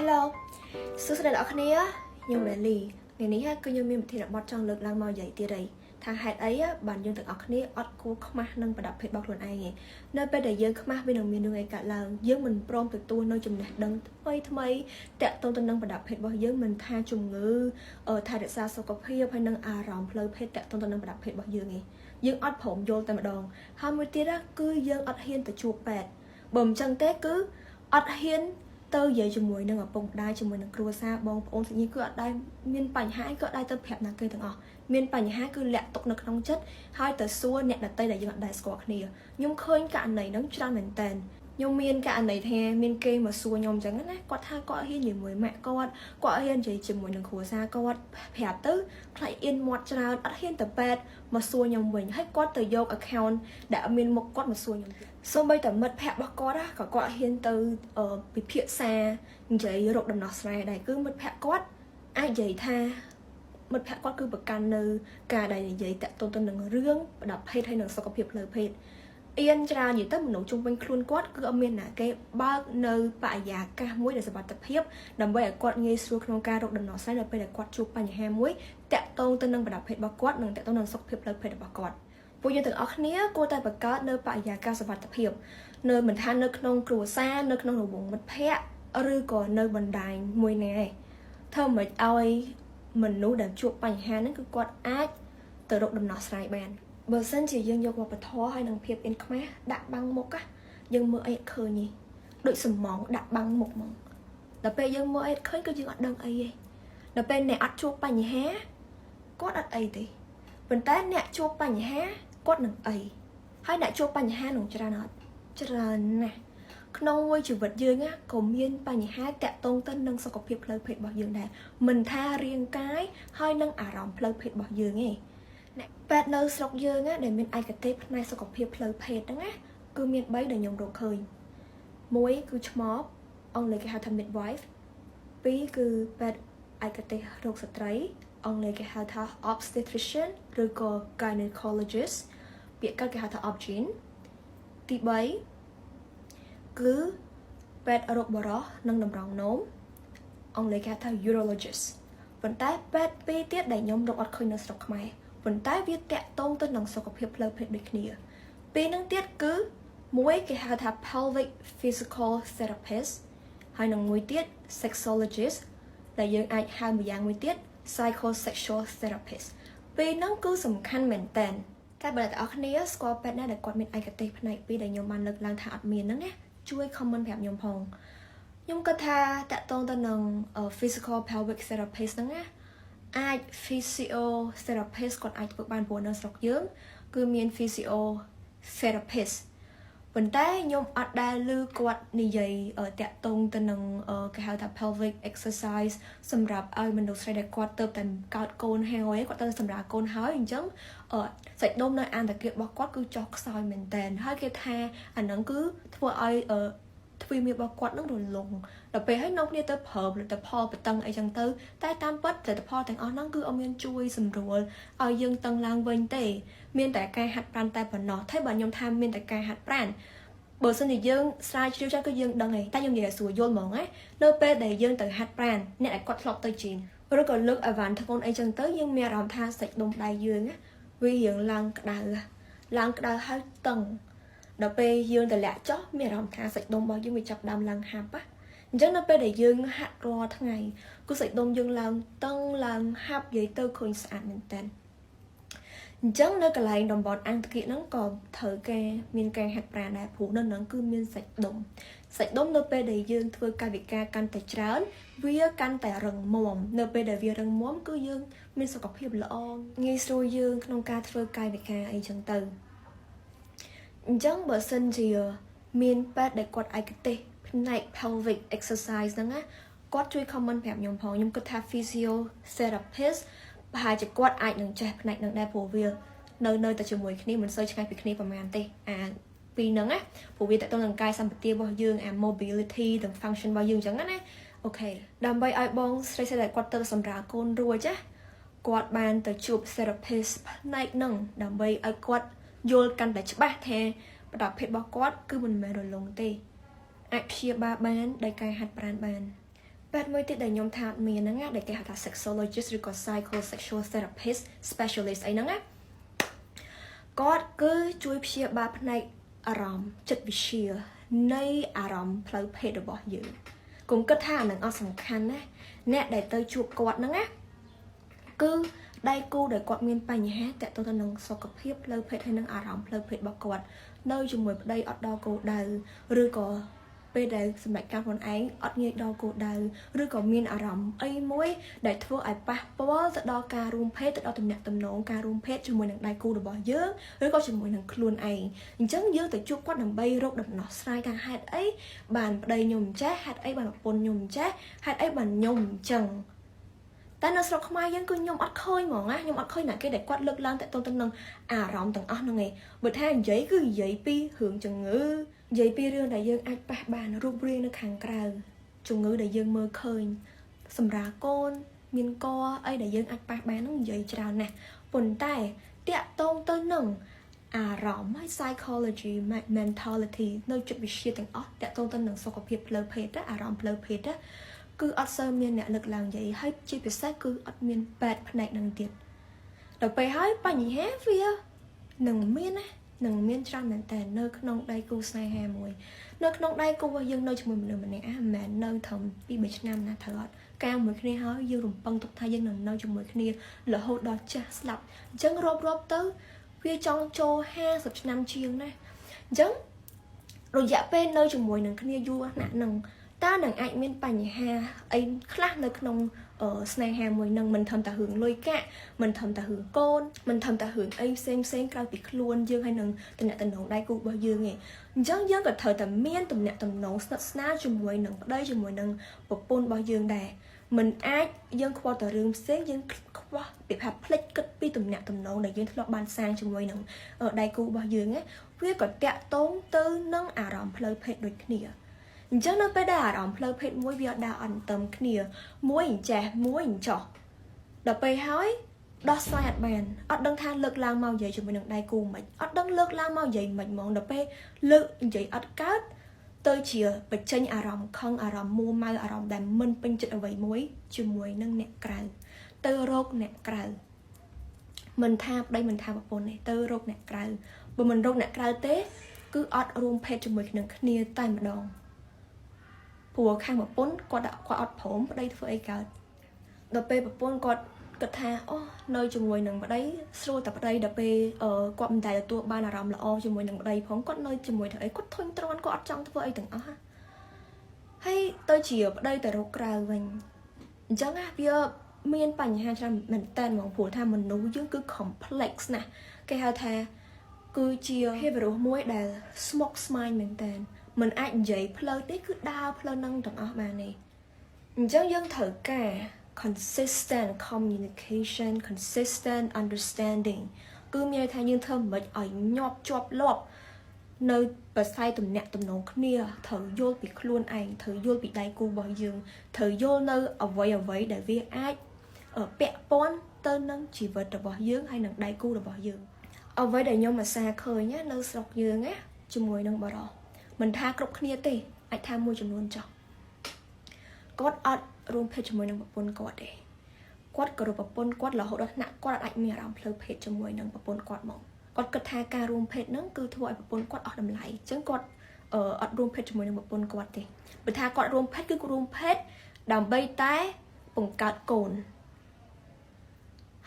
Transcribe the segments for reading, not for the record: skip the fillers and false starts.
Hello សួស្តីអ្នកនរខ្ញុំរ៉េលីថ្ងៃនេះគឺខ្ញុំមានវិធីរបត់ចង់លើកឡើងមកនិយាយទៀតហើយថាហេតុអីបានយើងទាំងអស់គ្នាអត់គួរខ្មាស់នឹងប្រដាប់ភេទរបស់ខ្លួនឯងទេនៅពេលដែលយើងខ្មាស់វានឹងមានរឿងអីកើតឡើងយើងមិនព្រមទទួលនៅចំណេះដឹងថ្មីតាក់ទងទៅនឹងប្រដាប់ភេទរបស់យើងមិនថាជំងឺថែរក្សាសុខភាពហើយនឹងអារម្មណ៍ផ្លូវភេទតាក់ទងទៅនឹងប្រដាប់ភេទរបស់យើងទេយើងអត់ព្រមយល់តែម្ដងហើយមួយទៀតគឺយើងអត់ហ៊ានទៅជួបពេទ្យបើមិនចឹងទេគឺអត់ហ៊ានទៅនិយាយជាមួយនឹងឪពុកម្ដាយជាមួយនឹងគ្រួសារបងប្អូនសាច់ញាតិគឺអត់ដែរមានបញ្ហាអីក៏ដែរទៅប្រាប់ណាគេទាំងអស់មានបញ្ហាគឺលាក់ទុកនៅក្នុងចិត្តហើយទៅសួរអ្នកដទៃដែលយើងអត់ដែរស្គាល់គ្នាខ្ញុំឃើញករណីហ្នឹងច្រើនមែនតើខ្ញុំមានករណីថាមានគេមកសួរខ្ញុំអញ្ចឹងណាគាត់ថាគាត់ហ៊ានជាមួយម៉ាក់គាត់ហ៊ាននិយាយជាមួយនឹងគ្រួសារគាត់ប្រាប់ទៅខ្លាចអៀនមាត់ច្រើនអត់ហ៊ានទៅពេទ្យមកសួរខ្ញុំវិញហើយគាត់ទៅយក account ដែលអត់មានមុខគាត់មកសួរខ្ញុំសូម្បីតែមិត្តភក្តិរបស់គាត់ក៏គាត់ហ៊ានទៅពិភាក្សានិយាយរកដំណោះស្រាយដែរគឺមិត្តភក្តិគាត់អាចនិយាយថាមិត្តភក្តិគាត់គឺប្រកាន់នៅការដែលនិយាយតាក់ទងទៅនឹងរឿងប្រដាប់ភេទហើយនឹងសុខភាពផ្លូវភេទអៀនច្រើននិយាយទៅមនុស្សជុំវិញខ្លួនគាត់គឺអត់មានណាគេបើកនៅបរិយាកាសមួយដែលសុវត្ថិភាពដើម្បីឲ្យគាត់ងាយស្រួលក្នុងការរកដំណោះស្រាយនៅពេលដែលគាត់ជួបបញ្ហាមួយតាក់ទងទៅនឹងប្រដាប់ភេទរបស់គាត់និងតាក់ទងនឹងសុខភាពផ្លូវភេទរបស់គាត់ពួកយើងទាំងអស់គ្នាគួរតែបង្កើតនៅបរិយាកាសសុវត្ថិភាពនៅមិនថានៅក្នុងគ្រួសារនៅក្នុងរង្វង់មិត្តភ័ក្តិឬក៏នៅបណ្ដាញមួយណាឯងធ្វើមិនឲ្យមនុស្សដែលជួបបញ្ហាហ្នឹងគឺគាត់អាចទៅរកដំណោះស្រាយបានបើសិនជាយើងយកវប្បធម៌ហើយនឹងភាពអៀនខ្មាស់ដាក់បាំងមុខយើងមើលអីឃើញទេដូចសំងដាក់បាំងមុខហ្មងដល់ពេលយើងមើលអីឃើញគឺយើងអត់ដឹងអីទេដល់ពេលអ្នកអត់ជួបបញ្ហាគាត់អត់អីទេប៉ុន្តែអ្នកជួបបញ្ហាគាត់នឹងអីហើយអ្នកជួបបញ្ហានឹងច្រើនអត់ច្រើនណាស់ក្នុងមួយជីវិតយើងក៏មានបញ្ហាតាក់ទងទៅនឹងសុខភាពផ្លូវភេទរបស់យើងដែរមិនថារាងកាយហើយនឹងអារម្មណ៍ផ្លូវភេទរបស់យើងទេអ្នកពេទ្យនៅស្រុកយើងដែលមានឯកទេសផ្នែកសុខភាពផ្លូវភេទហ្នឹងណាគឺមាន3ដែលខ្ញុំរកឃើញមួយគឺឆ្មបអង់គ្លេសគេហៅថា midwife 2គឺពេទ្យឯកទេសរោគស្ត្រីអង់គ្លេសគេហៅថា obstetrician ឬក៏ gynecologist ពាក្យកាត់គេហៅថា obgyn ទី3គឺពេទ្យរោគបុរសនិងតម្រងនោមអង់គ្លេសគេហៅថា urologist ប៉ុន្តែពេទ្យពីរទៀតដែលខ្ញុំរកអត់ឃើញនៅស្រុកខ្មែរប៉ុន្តែវាតាក់ទងទៅនឹងសុខភាពផ្លូវភេទដូចគ្នាពីរនឹងទៀតគឺមួយគេហៅថា pelvic physical therapist ហើយនឹងមួយទៀត sexologist ដែលយើងអាចហៅម្យ៉ាងមួយទៀត psychosexual therapist ពីរហ្នឹងគឺសំខាន់មែនតើតែបើអ្នកទាំងអស់គ្នាស្គាល់ពេទ្យណាដែលគាត់មានឯកទេសផ្នែកពីរដែលខ្ញុំបានលើកឡើងថាអត់មានហ្នឹងណាជួយ comment ប្រាប់ខ្ញុំផងខ្ញុំគិតថាតាក់ទងទៅនឹង physical pelvic therapist ហ្នឹងណាអាច physio therapist គាត់អាចធ្វើបានព្រោះនៅស្រុកយើងគឺមាន physio therapist ប៉ុន្តែខ្ញុំអត់ដែលឮគាត់និយាយតាក់ទងទៅនឹងគេហៅថា pelvic exercise សម្រាប់ឲ្យមនុស្សស្រីដែលគាត់ទៅតែកើតកូនហើយគាត់ទៅសម្រាប់កូនហើយអញ្ចឹងសាច់ដុំនៅអន្តរជាតិរបស់គាត់គឺចុះខ្សោយមែនតើហើយគេថាអាហ្នឹងគឺធ្វើឲ្យទ្វីមីរបស់គាត់នឹងរលុងដល់ពេលឲ្យនាំគ្នាទៅប្រើផលិតផលបតឹងអីចឹងទៅតែតាមពិតផលិតផលទាំងអស់ហ្នឹងគឺអត់មានជួយសម្រួលឲ្យយើងតឹងឡើងវិញទេមានតែការហាត់ប្រាណតែប៉ុណ្ណោះតែបើខ្ញុំថាមានតែការហាត់ប្រាណបើសិនជាយើងស្រាវជ្រាវចឹងគឺយើងដឹងហើយតែខ្ញុំនិយាយឲ្យស្រួលយល់ហ្មងណានៅពេលដែលយើងទៅហាត់ប្រាណអ្នកដែលគាត់ធ្លាប់ទៅជីនឬក៏លើកអីវ៉ាន់ធ្ងន់អីចឹងទៅយើងមានអារម្មណ៍ថាសាច់ដុំដៃយើងវារៀងឡើងក្តៅហើយតឹងដល់ពេលយើងតម្លាក់ចុះមានអារម្មណ៍ថាសាច់ដុំរបស់យើងវាចាប់ដើមឡើងហាប់អញ្ចឹងនៅពេលដែលយើងហាត់រាល់ថ្ងៃគឺសាច់ដុំយើងឡើងតឹងឡើងហាប់និយាយទៅឃើញស្អាតមែនតើអញ្ចឹងនៅកន្លែងតំបន់អង្គាហ្នឹងក៏ត្រូវការមានការហាត់ប្រាណដែរព្រោះនៅហ្នឹងគឺមានសាច់ដុំនៅពេលដែលយើងធ្វើកាយវិការកាន់តែច្រើនវាកាន់តែរឹងមាំនៅពេលដែលវារឹងមាំគឺយើងមានសុខភាពល្អងាយស្រួលយើងក្នុងការធ្វើកាយវិការអីចឹងទៅអញ្ចឹងបើសិនជាមានពេទ្យដែលគាត់ឯកទេសផ្នែក pelvic exercise ហ្នឹងណាគាត់ជួយ comment ប្រាប់ខ្ញុំផងខ្ញុំគិតថា physio therapist ប្រហែលជាគាត់អាចនឹងចេះផ្នែកហ្នឹងដែរព្រោះវានៅតែជាមួយគ្នាមិនសូវឆ្ងាយពីគ្នាប្រហែលទេអាពីរហ្នឹងណាព្រោះវាតទៅនឹងកាយសម្បទារបស់យើងអា mobility និង function របស់យើងអញ្ចឹងណាអូខេដើម្បីឲ្យបងស្រីដែលគាត់ទៅសម្រាប់កូនរួចគាត់បានទៅជួប therapist ផ្នែកហ្នឹងដើម្បីឲ្យគាត់យល់កាន់តែច្បាស់ថាប្រដាប់ភេទរបស់គាត់គឺមិនមែនរលុងទេអាចព្យាបាលបានដោយការហាត់ប្រាណបាន But mới tiết đầy nhóm thảo miền nắng á để cái hạt sexologist rồi có psychosexual therapist specialist ấy nắng á có cứ chui phía ba này aram chất bị chia nay aram phơi phê được bỏ dự cũng kết thả nắng ở sòng khăn á nè để tới chuột quạt nắng á cứ đây cô để quạt miền Tây nhé tại tôi nắng sọc cặp hiếp phơi phê hay nắng aram phơi phê bỏ quạt nơi chung mười đây ở đó cô đầu rồi có bây giờสมัยการคนไอ้อดเงี้ยดอกกูดาวหรือก็มีอารมณ์ไอ้มวยได้ทั่วไอ้ปะเพราะว่าจะดอกการรุมเพศจะดอกตำแหน่งตำแหน่งการรุมเพศจมูกหนังได้กูดบอกเยอะหรือก็จมูกหนังคลุนไอ้จังเยอะแต่จุกก็หนังใบรกดับหนอสไลการหัดไอ้บานได้ยมแจ๊หัดไอ้บานปนยมแจ๊หัดไอ้บานยมจังแต่ในสระขมายยังคือยมอัดเคยหมองอะยมอัดเคยหนักแค่ได้กวาดเลิกล้างแต่ต้นนึงอารมณ์ต่างอันนั่งไงเบิดแทนยัยคือยัยปีหึงจังเงือยัยปีเรื่องใดยังอัดปะบานรูปเรียงในขังกลางจังเงือใดยังเมื่อเคยสำราโกนมีนกอไอ้ใดยังอัดปะบานนั่งยัยจราน่ะปนใต้เตะตรงต้นนึงอารมณ์ไม่ psychology ไม่ mentality ในจุดวิเชียต่างอัดเตะตรงต้นนึงสกปรกเพลเพดอารมณ์เพลเพดคืออัดเซอร์เมียนเนี่ยเลิกลางใหญ่ให้จีบใส่คืออัดเมียนแปดแผนกหนึ่งเดียดเดี๋ยวไปให้ปัญญาแฮฟีหนึ่งเมียนนะหนึ่งเมียนจังนั่นแต่เนื้อขนมได้กูใส่แฮมวยเนื้อขนมได้กูว่ายังเนื้อจมูกมันเนี่ยแม่เนื้อทำปีเบชน้ำนะเถิดการเหมือนគ្នាហើយយើងរំពឹងទុកថាយើងនឹងនៅជាមួយគ្នារហូតដល់ចាស់ស្លាប់អញ្ចឹងរាប់ទៅវាចង់ចូល50ឆ្នាំជាងណាអញ្ចឹងរយៈពេលនៅជាមួយនឹងគ្នាយូរណាស់នឹងតើនឹងអាចមានបញ្ហាអីខ្លះនៅក្នុងស្នេហាមួយនឹងមិនធំតារឿងលុយកាក់មិនធំតារឿងកូនមិនធំតារឿងអីផ្សេងក្រៅពីខ្លួនយើងហើយនឹងតំណែងដៃគូរបស់យើងឯងអញ្ចឹងយើងក៏ត្រូវតែមានតំណែងស្និទ្ធស្នាលជាមួយនឹងប្តីជាមួយនឹងប្រពន្ធរបស់យើងដែរមិនអាចយើងខ្វល់តែរឿងផ្សេងយើងខ្វះពីថាផ្លិចគិតពីតំណែងដែលយើងធ្លាប់បានសាងជាមួយនឹងដៃគូរបស់យើងណាវាក៏តាក់ទងទៅនឹងអារម្មណ៍ផ្លូវភេទដូចគ្នាអញ្ចឹងនៅពេលដែលអារម្មណ៍ផ្លូវភេទមួយវាដើរអន្តឹមគ្នាមួយអញ្ចេះមួយអញ្ចោះដល់ពេលហើយដោះស្រាយអត់បានអត់ដឹងថាលើកឡើងមកនិយាយជាមួយនឹងដៃគូមិនអត់ដឹងលើកឡើងមកនិយាយមិនហ្មងដល់ពេលលើកនិយាយអត់កើតទៅជាបញ្ចេញអារម្មណ៍ខឹងអារម្មណ៍មួម៉ៅអារម្មណ៍ដែលមិនពេញចិត្តអ្វីមួយជាមួយនឹងអ្នកក្រៅទៅរកអ្នកក្រៅមិនថាប្តីមិនថាប្រពន្ធទេទៅរកអ្នកក្រៅបើមិនរកអ្នកក្រៅទេគឺអត់រួមភេទជាមួយនឹងគ្នាតែម្ដងព្រោះខាងប្រពន្ធគាត់អត់ព្រមប្តីធ្វើអីកើតដល់ពេលប្រពន្ធគាត់គិតថាអូនៅជាមួយនឹងប្តីស្រួលតែប្តីដល់ពេលគាត់មិនដែលទទួលបានអារម្មណ៍ល្អជាមួយនឹងប្តីផងគាត់នៅជាមួយធ្វើអីគាត់ធុញទ្រាន់គាត់អត់ចង់ធ្វើអីទាំងអស់ហើយទៅជាប្តីតែរកក្រៅវិញអញ្ចឹងវាមានបញ្ហាច្រើនមែនតើហ្មងព្រោះថាមនុស្សយើងគឺ complex ណាស់គេហៅថាគឺជា virus មួយដែល smoke smile មែនតើមិនអាចនិយាយផ្លូវទេគឺដើរផ្លូវនឹងទាំងអស់បានទេអញ្ចឹងយើងត្រូវការ consistent communication consistent understanding គឺមានន័យថាយើងធ្វើមិនឲ្យញាប់ជាប់លាប់នៅប្រស័យទំនាក់ទំនងគ្នាត្រូវយល់ពីខ្លួនឯងត្រូវយល់ពីដៃគូរបស់យើងត្រូវយល់នៅអ្វីដែលវាអាចពាក់ព័ន្ធទៅនឹងជីវិតរបស់យើងហើយនឹងដៃគូរបស់យើងអ្វីដែលខ្ញុំអាសាឃើញនៅស្រុកយើងណាជាមួយនឹងបារោះមិនថាគ្រប់គ្នាទេអាចថាមួយចំនួនចោះគាត់អត់រួមភេទជាមួយនឹងប្រពន្ធគាត់ទេគាត់ក៏រកប្រពន្ធគាត់រហូតដល់ថ្នាក់គាត់អាចមានអារម្មណ៍ផ្លូវភេទជាមួយនឹងប្រពន្ធគាត់មកគាត់គិតថាការរួមភេទហ្នឹងគឺធ្វើឲ្យប្រពន្ធគាត់អស់តម្លៃអញ្ចឹងគាត់អត់រួមភេទជាមួយនឹងប្រពន្ធគាត់ទេបើថាគាត់រួមភេទគឺរួមភេទដើម្បីតែបង្កើតកូន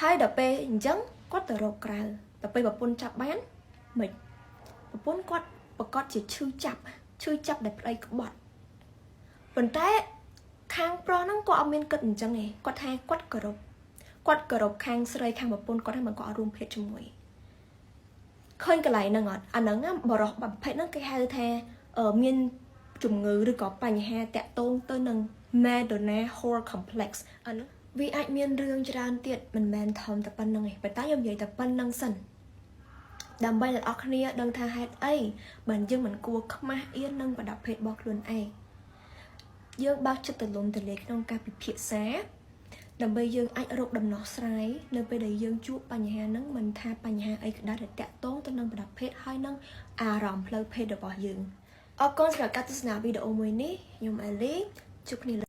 ហើយដល់ពេលអញ្ចឹងគាត់ទៅរកក្រៅដល់ពេលប្រពន្ធចាប់បានមិនប្រពន្ធគាត់ប្រកាសជាឈឺចាប់ដែលប្តីក្បត់ប៉ុន្តែខាងប្រុសហ្នឹងគាត់អត់មានគិតអញ្ចឹងទេគាត់ថាគាត់គោរពខាងស្រីខាងប្រពន្ធគាត់ហ្នឹងមិនគាត់អត់រួមភេទជាមួយឃើញកន្លែងហ្នឹងអត់អាហ្នឹងបរោះប្រភេទហ្នឹងគេហៅថាមានជំងឺឬក៏បញ្ហាតាក់ទងទៅនឹង Madonna Whore Complex អាហ្នឹងវាអាចមានរឿងច្រើនទៀតមិនមែនធំតែប៉ុណ្្នឹងទេប៉ុន្តែខ្ញុំនិយាយតែប៉ុណ្្នឹងសិនដើម្បីឲ្យអ្នកគ្នាដឹងថាហេតុអីបានយើងមិនគួរខ្មាស់អៀននឹងប្រដាប់ភេទរបស់ខ្លួនឯងយើងបើកចិត្តទូលំទូលាយក្នុងការពិភាក្សាដើម្បីយើងអាចរកដំណោះស្រាយនៅពេលដែលយើងជួបបញ្ហាហ្នឹងមិនថាបញ្ហាអីក៏ដោយដែលតាក់ទងទៅនឹងប្រដាប់ភេទហើយនឹងអារម្មណ៍ផ្លូវភេទរបស់យើងអរគុណសម្រាប់ការទស្សនាវីដេអូមួយនេះខ្ញុំអេលីជួបគ្នា